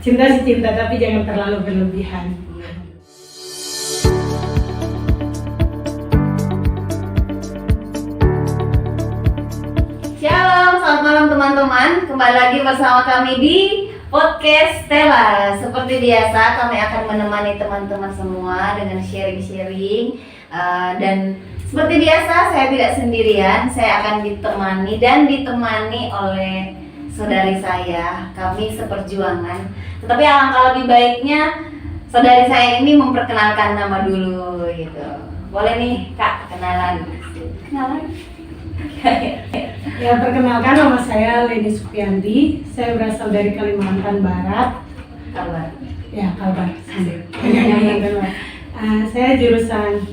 Cinta sih cinta, tapi jangan terlalu berlebihan. Shalom, selamat malam teman-teman. Kembali lagi bersama kami di Podcast Stella. Seperti biasa, kami akan menemani teman-teman semua dengan sharing-sharing. Dan seperti biasa, saya tidak sendirian. Saya akan ditemani oleh saudari saya. Kami seperjuangan. Tetapi alangkah lebih baiknya saudari saya ini memperkenalkan nama dulu gitu. Boleh nih Kak, kenalan. Ya, perkenalkan, nama saya Leni Supianti. Saya berasal dari Kalimantan Barat. Kabar. Ya, Kalbar. Kalimantan Barat. Saya jurusan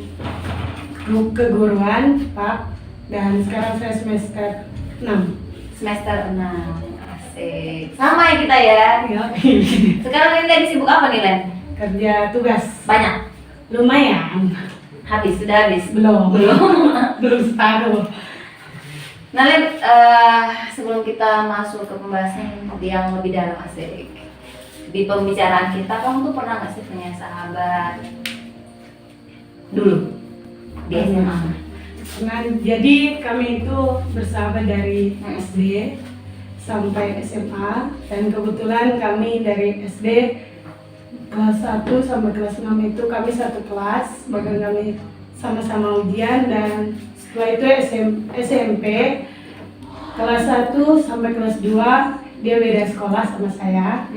keguruan, Pak. Dan sekarang saya semester 6. Semester 6. Asik. Sama ya kita ya. Ya, Sekarang Len lagi sibuk apa nih Len? kerja tugas. Banyak. Lumayan. Sudah habis. Belum separuh. Nah Len, sebelum kita masuk ke pembahasan yang lebih dalam, asik, di pembicaraan kita, kamu tuh pernah nggak sih punya sahabat dulu di SMA? Nah, jadi kami itu bersahabat dari SD sampai SMA, dan kebetulan kami dari SD kelas 1 sampai kelas 6 itu kami satu kelas, bahkan kami sama-sama ujian. Dan setelah itu SMP kelas 1 sampai kelas 2 dia beda sekolah sama saya.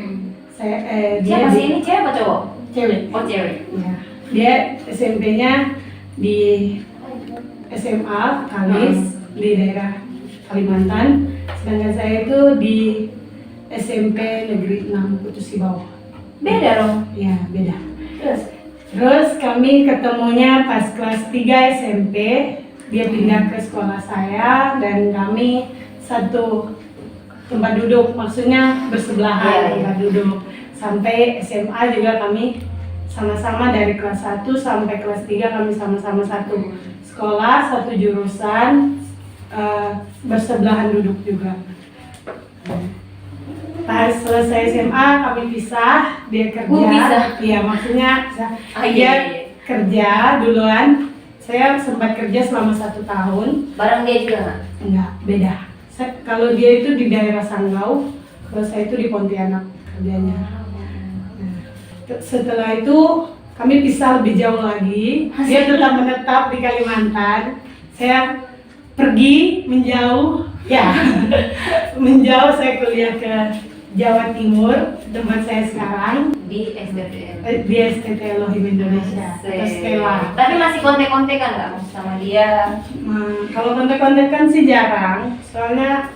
Siapa sih ini, cewek apa cowok? Cewek. Oh cewek. Ya. Dia SMP-nya di SMA Kalis di daerah Kalimantan, sedangkan saya itu di SMP Negeri 6 Putus Bawah. Beda dong. Ya, beda. Terus kami ketemunya pas kelas 3 SMP, dia pindah ke sekolah saya dan kami satu tempat duduk, maksudnya bersebelahan tempat duduk. Sampai SMA juga kami sama-sama dari kelas 1 sampai kelas 3 kami sama-sama satu sekolah, satu jurusan, bersebelahan duduk juga. Pas selesai SMA kami pisah, dia kerja. Pisah? Iya, maksudnya dia iya. kerja duluan. Saya sempat kerja selama 1 tahun. Bareng dia juga nggak? Enggak, beda. Kalau dia itu di daerah Sanggau, kalau saya itu di Pontianak kerjanya. Nah, setelah itu kami pisah lebih jauh lagi. Dia tetap menetap di Kalimantan. Saya pergi menjauh, ya menjauh. Saya kuliah ke Jawa Timur, tempat saya sekarang Di SDTN. di STT Elohim Indonesia, atau Stella. Tapi masih kontek-kontekan nggak sama dia? Kalau kontek-kontekan sih jarang, soalnya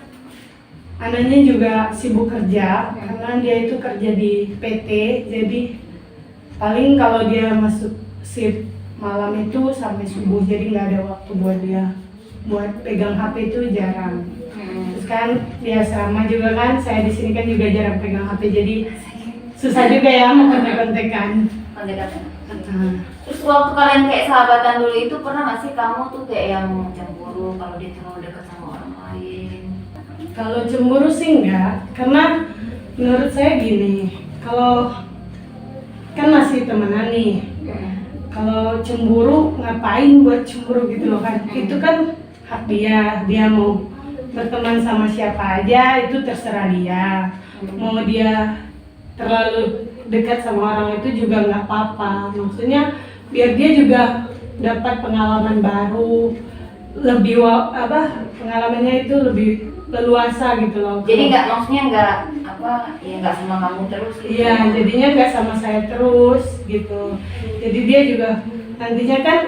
anaknya juga sibuk kerja, karena dia itu kerja di PT, jadi paling kalau dia masuk shift malam itu sampai subuh, jadi nggak ada waktu buat dia buat pegang HP itu jarang. Terus kan di asrama juga kan, saya di sini kan juga jarang pegang HP, jadi susah juga ya mau kontek-kontekan. Terus waktu kalian kayak sahabatan dulu itu, pernah nggak sih kamu tuh kayak yang cemburu kalau dia terlalu dekat sama orang lain? Kalau cemburu sih enggak, karena menurut saya gini, kalau kan masih temenan nih, kalau cemburu ngapain buat cemburu gitu loh kan? Itu kan hak dia mau berteman sama siapa aja itu terserah dia. Mau dia terlalu dekat sama orang itu juga nggak apa-apa. Maksudnya biar dia juga dapat pengalaman baru, lebih pengalamannya itu lebih leluasa gitu loh. Jadi maksudnya nggak sama kamu terus gitu? Iya, jadinya nggak sama saya terus gitu. Jadi dia juga nantinya kan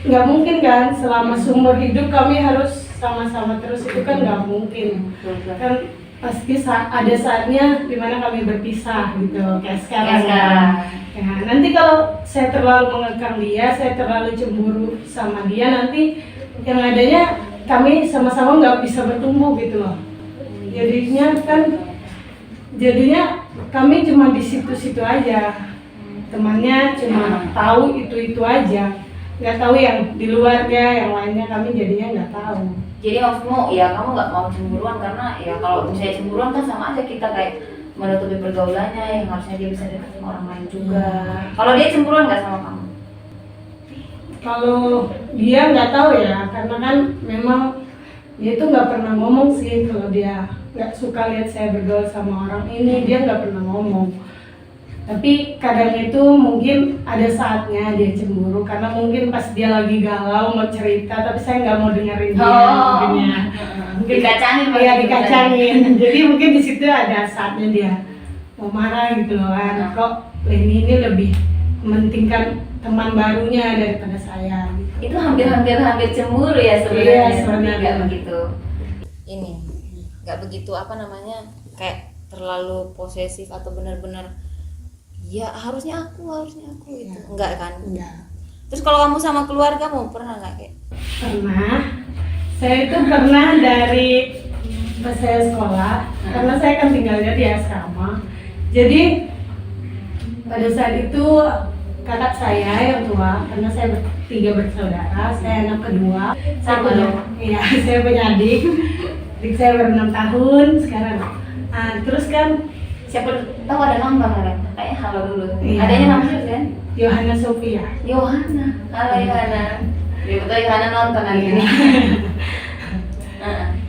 nggak mungkin kan selama seumur hidup kami harus sama-sama terus, itu kan nggak mungkin. Kan pasti ada saatnya dimana kami berpisah gitu, kayak sekarang. Ya, nanti kalau saya terlalu mengekang dia, saya terlalu cemburu sama dia, nanti yang adanya kami sama-sama nggak bisa bertumbuh gitu loh. Jadinya kami cuma di situ-situ aja, temannya cuma tahu itu aja, nggak tahu yang di luarnya, yang lainnya kami jadinya nggak tahu. Jadi maksudmu ya kamu nggak mau cemburuan karena ya kalau misalnya cemburuan kan sama aja kita kayak menutupi pergaulannya yang harusnya dia bisa dekat sama orang lain juga. Kalau dia cemburuan nggak sama kamu? Kalau dia nggak tahu ya, karena kan memang dia itu nggak pernah ngomong sih kalau dia nggak suka lihat saya bergaul sama orang ini, dia nggak pernah ngomong. Tapi kadang itu mungkin ada saatnya dia cemburu karena mungkin pas dia lagi galau mau cerita, tapi saya nggak mau dengerin dia. Mungkin Dikacangin, ya dikacangin. Jadi mungkin di situ ada saatnya dia mau marah gitu loh kan. Kok Leni ini lebih mementingkan teman barunya daripada saya. Gitu. Itu hampir cemburu ya sebenarnya. Iya, Tapi sebenarnya. nggak begitu. Ini nggak begitu apa namanya, kayak terlalu posesif atau benar-benar ya harusnya aku gitu. Ya. Enggak kan? Enggak. Terus kalau kamu sama keluarga kamu pernah nggak kayak Pernah. Saya itu pernah dari pas saya sekolah, karena saya kan tinggalnya di asrama. Jadi pada saat itu kakak saya yang tua, karena saya bertiga bersaudara, saya anak kedua. Saya Sama punya, dong. iya, saya punya adik. Adik saya baru 6 tahun sekarang. Terus kan Siapa tahu ada nonton kan? Kayaknya halo dulu. Iya. Adanya nama siapa kan? Yohana Sofia. Yohana. Halo Yohana. Dia betul Yohana nonton hari Iya. ini.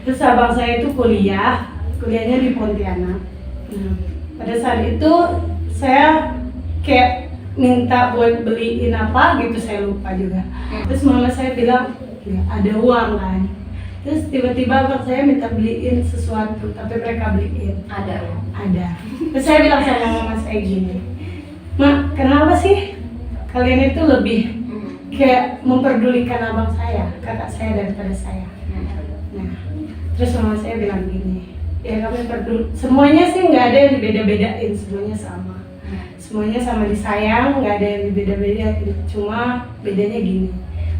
Terus abang saya itu kuliahnya di Pontianak. Pada saat itu saya kayak minta buat beliin apa gitu, saya lupa juga. Terus mama saya bilang, ya, ada uang kan. Terus tiba-tiba abang saya minta beliin sesuatu, tapi mereka beliin. Ada. Terus saya bilang sama mama saya gini, "Mak, kenapa sih kalian itu lebih kayak memperdulikan abang saya, kakak saya daripada saya?" Nah, terus mama saya bilang gini, "Ya kami peduli, semuanya sih nggak ada yang dibeda-bedain, semuanya sama. Semuanya sama disayang, nggak ada yang dibeda-bedain. Cuma bedanya gini,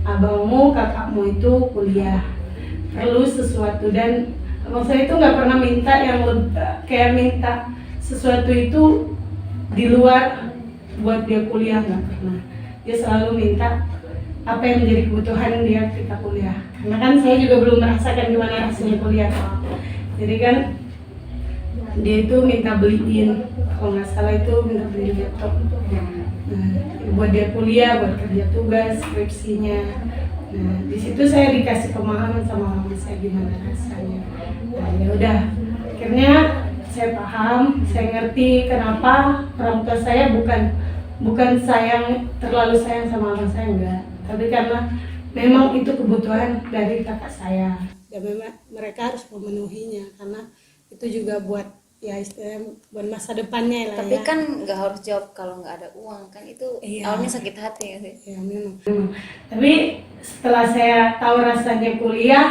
abangmu, kakakmu itu kuliah, perlu sesuatu, dan abang saya itu nggak pernah minta yang kayak minta sesuatu itu di luar buat dia kuliah, nggak pernah. Dia selalu minta apa yang menjadi kebutuhan dia ketika kuliah. Karena kan saya juga belum merasakan gimana rasanya kuliah. Jadi kan dia itu minta beliin, kalau nggak salah itu minta beliin laptop. Nah, buat dia kuliah, buat kerja tugas, skripsinya. Nah, di situ saya dikasih pemahaman sama mama saya gimana rasanya. Nah, ya udah, akhirnya saya paham, saya ngerti kenapa orang tua saya bukan terlalu sayang sama abang saya, enggak, tapi karena memang itu kebutuhan dari kakak saya dan memang mereka harus memenuhinya karena itu juga buat ya istilahnya buat masa depannya lah. tapi ya. kan nggak harus jawab kalau nggak ada uang kan, itu Iya. awalnya sakit hati ya sih. Ya memang. Tapi setelah saya tahu rasanya kuliah,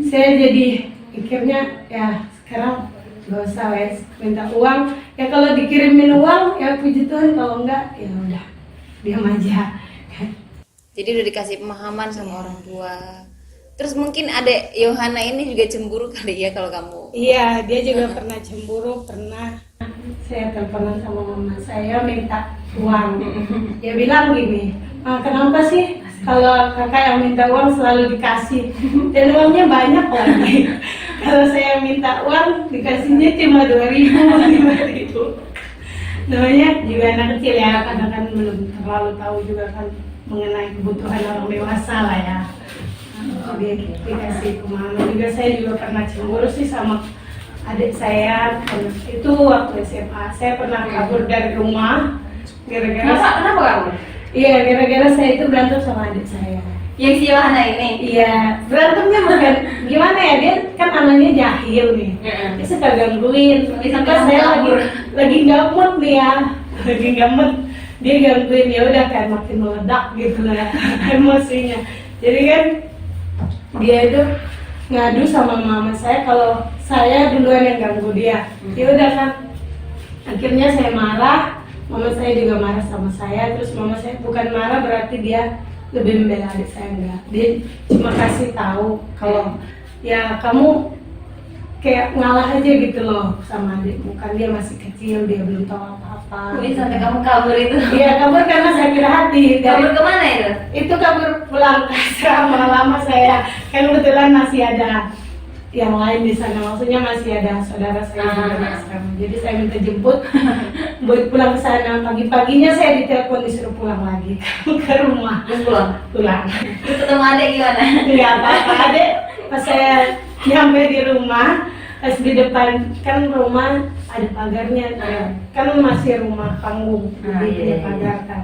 saya jadi pikirnya ya sekarang gak usah wes minta uang. Ya kalau dikirimin uang ya puji Tuhan, kalau enggak ya udah diam aja. Jadi udah dikasih pemahaman sama orang tua. Terus mungkin adek Yohana ini juga cemburu kali ya kalau kamu. Iya, dia juga pernah cemburu, pernah. Saya teleponan sama mama saya minta uang. Dia bilang gini, kenapa sih kalau kakak yang minta uang selalu dikasih? Dan uangnya banyak lagi. Kalau saya minta uang dikasihnya cuma 2.000, 5.000. Namanya juga anak kecil ya, karena kan belum terlalu tahu juga kan mengenai kebutuhan orang dewasa lah ya. Dia dikasih pemahaman juga. Saya juga pernah cemburu sih sama adik saya. Itu waktu SMA saya pernah kabur dari rumah gara-gara Kenapa kamu? iya, gara-gara saya itu berantem sama adik saya. Yang si Yohana ini? Iya, berantemnya bukan gimana ya, dia kan anaknya jahil nih. Dia suka gangguin. Sampai saya lagi nggak mood nih ya, lagi nggak mood, dia gangguin, ya udah kayak makin meledak gitu lah emosinya. Jadi kan dia itu ngadu sama mama saya kalau saya duluan yang ganggu dia. Ya udah kan, akhirnya saya marah, mama saya juga marah sama saya. Terus mama saya bukan marah berarti dia lebih membela adik saya, enggak. Dia cuma kasih tahu kalau ya kamu kayak ngalah aja gitu loh sama adikmu, kan dia masih kecil, dia belum tahu apa-apa. Ini sampai kamu kabur itu? Iya, kabur karena sakit hati. Kabur kemana itu? Itu kabur pulang ke asrama lama saya, kan kebetulan masih ada yang lain di sana, maksudnya masih ada saudara saya juga di asrama. Jadi saya minta jemput buat pulang ke sana. Pagi-paginya saya ditelepon disuruh pulang lagi ke rumah. Terus pulang. Pulang. Terus ketemu adek gimana? Nggak apa-apa, adek pas saya nyampe di rumah, pas di depan kan rumah ada pagarnya, kan masih rumah panggung, jadi punya pagar kan.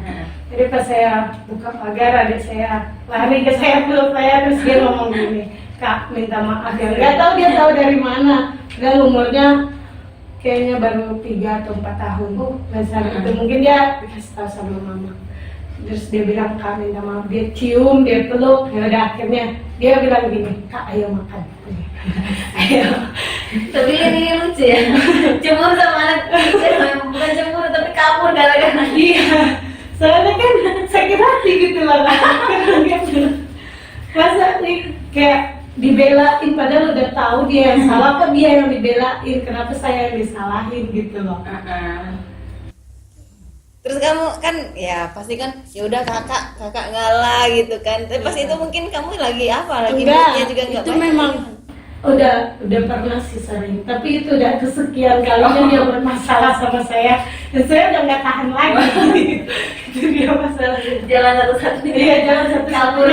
Jadi pas saya buka pagar, adik saya lari ke saya, peluk saya, terus dia ngomong gini, "Kak, minta maaf ya." Nggak tahu dia tahu dari mana. Dan umurnya kayaknya baru 3 atau 4 tahun. Dan saat itu mungkin dia dikasih tahu sama mama. Terus dia bilang, "Kak, minta maaf." Dia cium, dia peluk. Ya udah akhirnya dia bilang gini, "Kak, ayo makan." Ayo. Tapi ini lucu ya. Cemburu sama anak, bukan cemburu tapi kabur gara-gara. Iya. Soalnya kan sakit hati gitu lah. Masa nih kayak dibelain padahal udah tahu dia yang salah, kok dia yang dibelain, kenapa saya yang disalahin gitu loh. Terus kamu kan ya pasti kan ya udah kakak ngalah gitu kan. Tapi pas itu mungkin kamu lagi apa? Lagi moodnya juga enggak itu baik. memang udah pernah sih sering, tapi itu udah kesekian kalinya dia bermasalah sama saya dan saya udah nggak tahan lagi. Itu dia masalahnya. Jalan satu-satunya. Iya, jalan satu kabur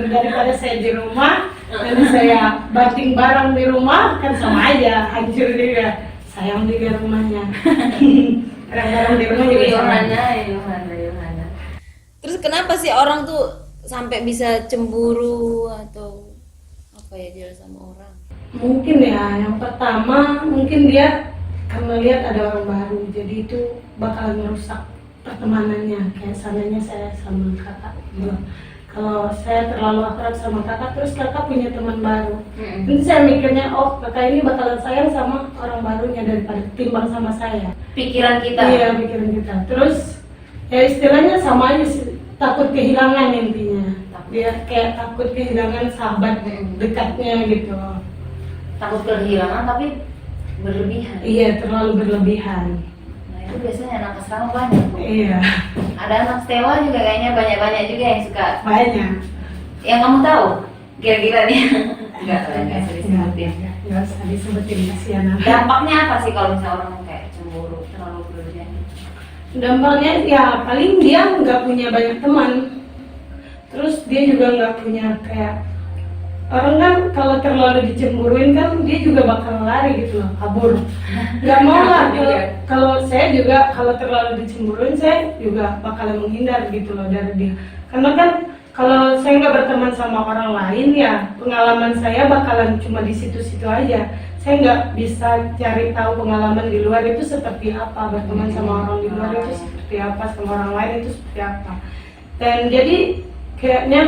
daripada saya di rumah, nanti saya banting barang di rumah kan sama aja hancur juga. Sayang juga rumahnya. Barang-barang di rumah juga Yohana. Terus kenapa sih orang tuh sampai bisa cemburu atau apa ya jelas sama orang? Mungkin ya, yang pertama mungkin dia karena lihat ada orang baru, jadi itu bakalan merusak pertemanannya. Kayak seandainya saya sama kakak gitu. Kalau saya terlalu akrab sama kakak, terus kakak punya teman baru, nanti saya mikirnya, oh kakak ini bakalan sayang sama orang barunya daripada timbang sama saya. Pikiran kita. Iya, pikiran kita. Terus ya istilahnya sama aja sih, takut kehilangan intinya. Dia kayak takut kehilangan sahabat dekatnya gitu. Takut kehilangan tapi berlebihan. Iya, terlalu berlebihan. Nah itu biasanya anak asrama banyak tuh. Iya, Ada anak sewa juga kayaknya banyak juga yang suka. banyak. Yang kamu tahu kira-kira nih? Enggak usah disebutin. Nggak usah disebutin, kasihan. Dampaknya apa sih kalau misalnya orang kayak cemburu terlalu berlebihan? Dampaknya ya paling dia nggak punya banyak teman. Terus dia juga nggak punya kayak orang kan kalau terlalu dicemburuin kan dia juga bakal lari gitu loh, kabur. Nggak mau lah. Kalau saya juga kalau terlalu dicemburuin saya juga bakalan menghindar gitu loh dari dia. Karena kan kalau saya nggak berteman sama orang lain ya pengalaman saya bakalan cuma di situ-situ aja. Saya nggak bisa cari tahu pengalaman di luar itu seperti apa, berteman sama orang di luar itu seperti apa, sama orang lain itu seperti apa. Dan jadi kayaknya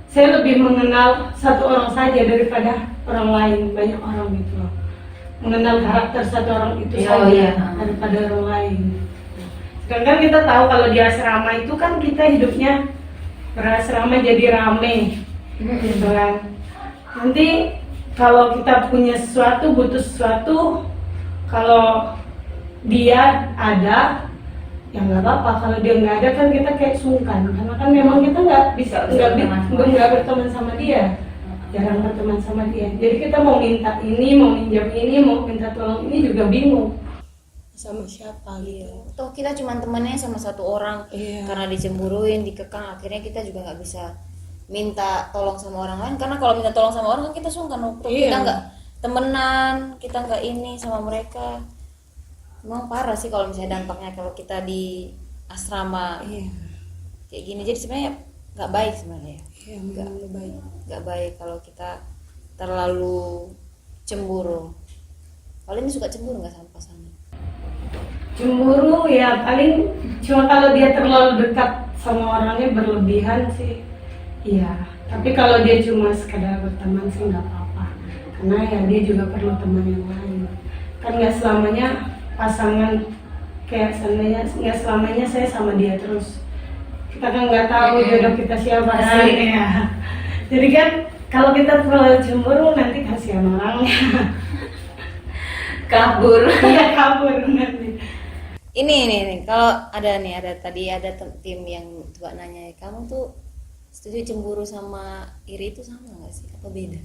saya lebih mengenal satu orang saja daripada orang lain, banyak orang gitu loh. Mengenal karakter satu orang itu saja daripada orang lain. Sedangkan kita tahu kalau di asrama itu kan kita hidupnya berasrama jadi rame, gitu kan. Nanti kalau kita punya sesuatu, butuh sesuatu, kalau dia ada ya nggak apa-apa. Kalau dia nggak ada kan kita kayak sungkan karena kan memang kita nggak berteman sama dia, jarang berteman sama dia. Jadi kita mau minta ini, mau minjam ini, mau minta tolong ini juga bingung sama siapa gitu. Toh kita cuma temannya sama satu orang, karena dicemburuin, dikekang, akhirnya kita juga nggak bisa minta tolong sama orang lain. Karena kalau minta tolong sama orang kan kita sungkan, kita nggak temenan, kita nggak ini sama mereka. Memang parah sih kalau misalnya dampaknya kalau kita di asrama kayak gini. Jadi sebenarnya nggak baik sebenarnya. Nggak baik kalau kita terlalu cemburu. Kalian suka cemburu nggak sama pasangan? Cemburu ya paling cuma kalau dia terlalu dekat sama orangnya berlebihan sih. Iya. Tapi kalau dia cuma sekadar berteman sih nggak apa-apa. Karena ya dia juga perlu teman yang lain. Kan nggak selamanya pasangan kayak seandainya nggak selamanya saya sama dia terus, kita kan nggak tahu jodoh kita siapa sih ya. Jadi kan kalau kita terlalu cemburu nanti kasihan orangnya. Kabur. Iya, kabur nanti. Ini kalau ada tim yang coba nanya, kamu tuh setuju cemburu sama iri itu sama nggak sih? Apa beda?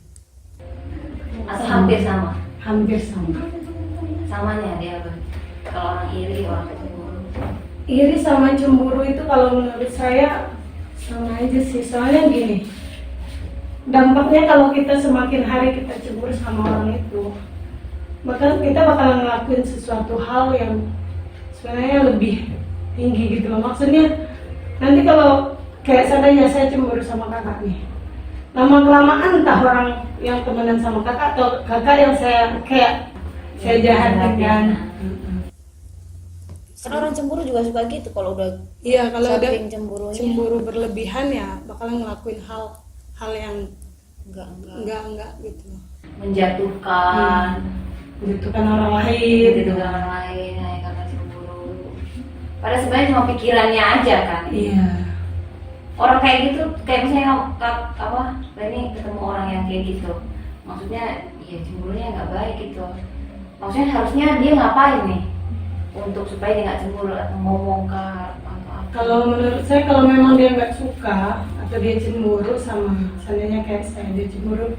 Atau hampir sama? Hampir sama. Samanya dia apa? Kalau orang iri, orang cemburu. Iri sama cemburu itu kalau menurut saya sama aja sih. Soalnya gini, dampaknya kalau kita semakin hari kita cemburu sama orang itu, kita bakalan ngelakuin sesuatu hal yang sebenarnya lebih tinggi gitu loh. Maksudnya nanti kalau kayak seandainya saya cemburu sama kakak nih, lama-kelamaan entah orang yang temenan sama kakak atau kakak yang saya jahatin kan. Karena orang cemburu juga suka gitu kalau udah Iya, kalau udah saking cemburunya. cemburu berlebihan ya bakalan ngelakuin hal yang enggak gitu. Menjatuhkan, Menjatuhkan orang lain. menjatuhkan orang lain ya, karena cemburu. Padahal sebenarnya cuma pikirannya aja kan. Iya. Orang kayak gitu, kayak misalnya ini ketemu orang yang kayak gitu, maksudnya ya cemburunya nggak baik gitu. Maksudnya harusnya dia ngapain nih untuk supaya dia nggak cemburu atau ngomong ke apa? Kalau menurut saya kalau memang dia nggak suka atau dia cemburu sama seandainya kayak saya, dia cemburu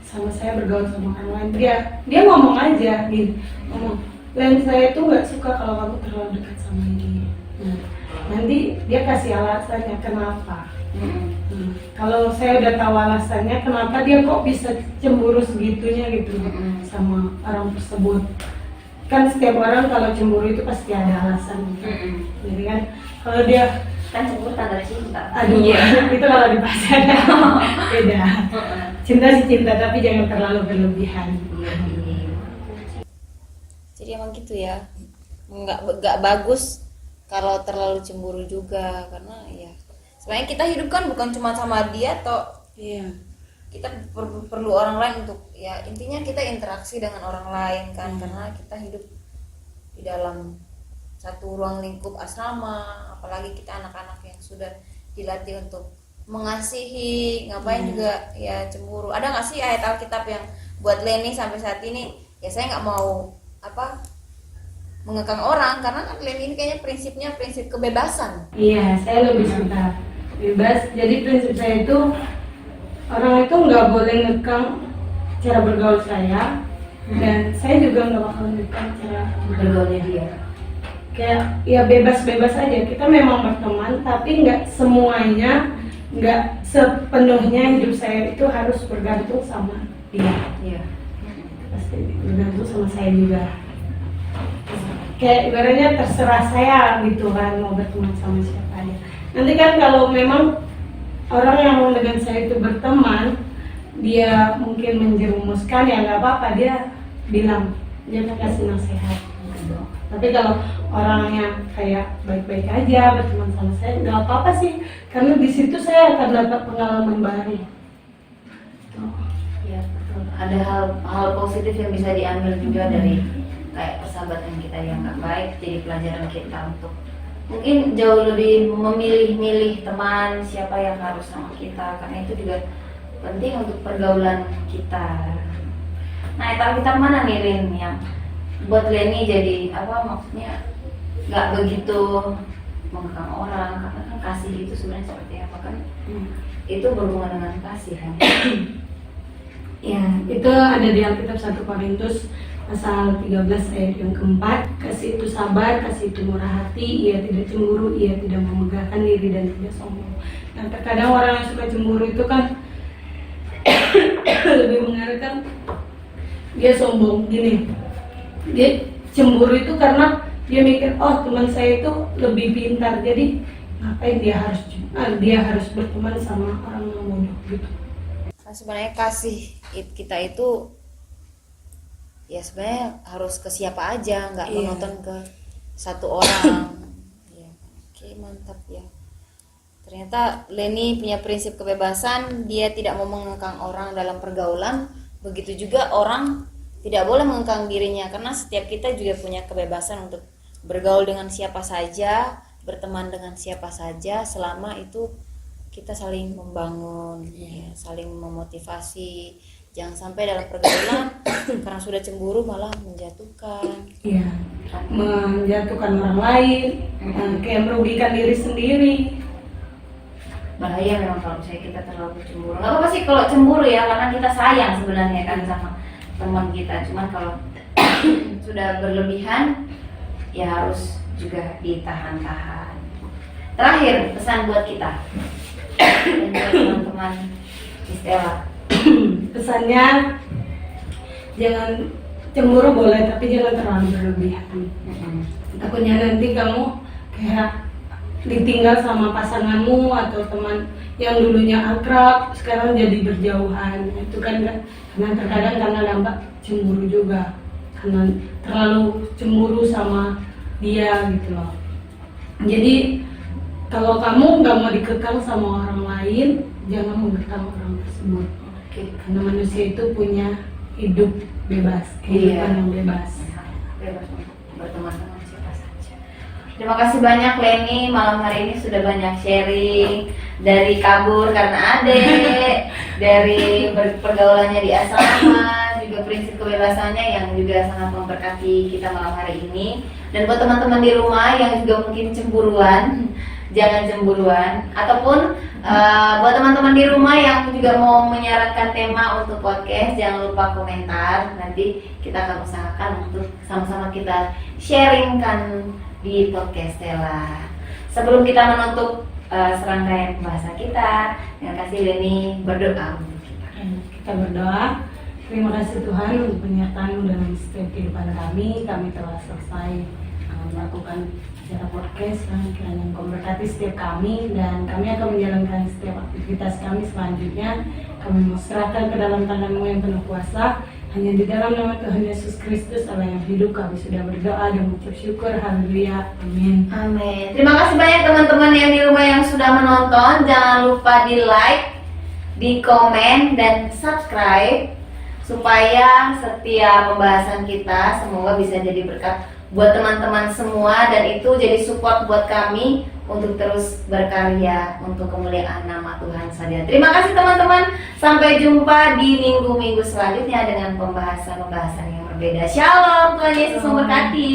sama saya bergaul sama orang lain, dia ngomong aja gitu, ngomong, "Len, saya tuh nggak suka kalau kamu terlalu dekat sama dia." Nah, nanti dia kasih alasannya kenapa. Kalau saya udah tahu alasannya kenapa dia kok bisa cemburu segitunya gitu sama orang tersebut. Kan setiap orang kalau cemburu itu pasti ada alasan. Jadi kan kalau dia Kan cemburu tanda cinta. aduh itu kalau di pasangan beda. Cinta sih cinta tapi jangan terlalu berlebihan. Jadi emang gitu ya, nggak bagus kalau terlalu cemburu juga, karena ya sebenarnya kita hidup kan bukan cuma sama dia toh. Iya. Kita perlu orang lain untuk ya intinya kita interaksi dengan orang lain kan, karena kita hidup di dalam satu ruang lingkup asrama, apalagi kita anak-anak yang sudah dilatih untuk mengasihi, ngapain juga ya cemburu. Ada nggak sih ayat Alkitab yang buat Leni sampai saat ini ya saya nggak mau mengekang orang, karena kan Leni ini kayaknya prinsipnya prinsip kebebasan. Iya, saya lebih suka bebas. Jadi prinsip saya itu orang itu nggak boleh ngekang cara bergaul saya, dan saya juga nggak bakal ngekang cara Bergaulnya dia. kayak ya bebas-bebas aja. Kita memang berteman, tapi nggak semuanya, nggak sepenuhnya hidup saya itu harus bergantung sama dia. Iya. Pasti bergantung sama saya juga. Kayak ibaratnya terserah saya gitu kan mau berteman sama siapa aja. Nanti kan kalau memang orang yang dengan saya itu berteman, dia mungkin menjerumuskan ya nggak apa-apa, dia bilang, dia kasih nasihat gitu. Tapi kalau orangnya kayak baik-baik aja berteman sama saya, nggak apa-apa sih, karena di situ saya akan dapat pengalaman baru. Iya, betul. Ada hal positif yang bisa diambil juga dari kayak persahabatan kita yang nggak baik, jadi pelajaran kita untuk mungkin jauh lebih memilih-milih teman siapa yang harus sama kita, karena itu juga penting untuk pergaulan kita. Nah, itu kita mana nih Lin yang buat Leni jadi maksudnya nggak begitu mengekang orang, karena kan kasih itu sebenarnya seperti apa kan? Itu berhubungan dengan kasih kan? Ya, itu ada di Alkitab 1 Korintus pasal 13 ayat yang keempat. Kasih itu sabar, kasih itu murah hati, ia tidak cemburu, ia tidak memegahkan diri dan tidak sombong. Nah, terkadang orang yang suka cemburu itu kan lebih mengarahkan dia sombong gini. Dia cemburu itu karena dia mikir, oh teman saya itu lebih pintar, jadi ngapain dia harus berteman sama orang yang bodoh gitu. Nah, sebenarnya kasih kita itu ya sebenarnya harus ke siapa aja, nggak menonton ke satu orang. Ya, oke, mantap ya. Ternyata Leni punya prinsip kebebasan, dia tidak mau mengekang orang dalam pergaulan. Begitu juga orang tidak boleh mengekang dirinya, karena setiap kita juga punya kebebasan untuk bergaul dengan siapa saja, berteman dengan siapa saja, selama itu kita saling membangun, ya, saling memotivasi. Jangan sampai dalam pergaulan karena sudah cemburu malah menjatuhkan. Iya, menjatuhkan orang lain, kayak merugikan diri sendiri. Bahaya memang kalau misalnya kita terlalu cemburu. Nggak apa-apa sih kalau cemburu ya, karena kita sayang sebenarnya kan sama teman kita. Cuman kalau sudah berlebihan ya harus juga ditahan-tahan. Terakhir pesan buat kita dan buat teman-teman Stella. Pesannya, jangan cemburu boleh tapi jangan terlalu berlebihan. Takutnya nanti kamu kayak ditinggal sama pasanganmu atau teman yang dulunya akrab sekarang jadi berjauhan. Itu kan karena terkadang karena nampak cemburu juga, karena terlalu cemburu sama dia gitu loh. Jadi kalau kamu nggak mau dikekang sama orang lain, jangan mengekang orang tersebut. Karena manusia itu punya hidup bebas, kehidupan yang bebas. Bebas untuk berteman dengan siapa saja. Terima kasih banyak Leni, malam hari ini sudah banyak sharing dari kabur karena adek, dari pergaulannya di asrama, juga prinsip kebebasannya yang juga sangat memberkati kita malam hari ini. Dan buat teman-teman di rumah yang juga mungkin cemburuan, jangan cemburuan. Ataupun buat teman-teman di rumah yang juga mau menyarankan tema untuk podcast, jangan lupa komentar. Nanti kita akan usahakan untuk sama-sama kita sharingkan di podcast Stella. Sebelum kita menutup serangkaian pembahasan kita, terima kasih Leni berdoa untuk kita. Kita berdoa. Terima kasih Tuhan untuk penyertaan-Mu dalam setiap kehidupan kami. Kami telah selesai melakukan acara podcast, kiranya Engkau memberkati setiap kami dan kami akan menjalankan setiap aktivitas kami selanjutnya. Kami mau serahkan ke dalam tangan-Mu yang penuh kuasa. Hanya di dalam nama Tuhan Yesus Kristus Allah yang hidup kami sudah berdoa dan mengucap syukur. Haleluya. Amin. Amin. Terima kasih banyak teman-teman yang di rumah yang sudah menonton. Jangan lupa di like, di komen, dan subscribe supaya setiap pembahasan kita semoga bisa jadi berkat buat teman-teman semua, dan itu jadi support buat kami untuk terus berkarya untuk kemuliaan nama Tuhan saja. Terima kasih teman-teman. Sampai jumpa di minggu-minggu selanjutnya dengan pembahasan-pembahasan yang berbeda. Shalom, Tuhan Yesus memberkati.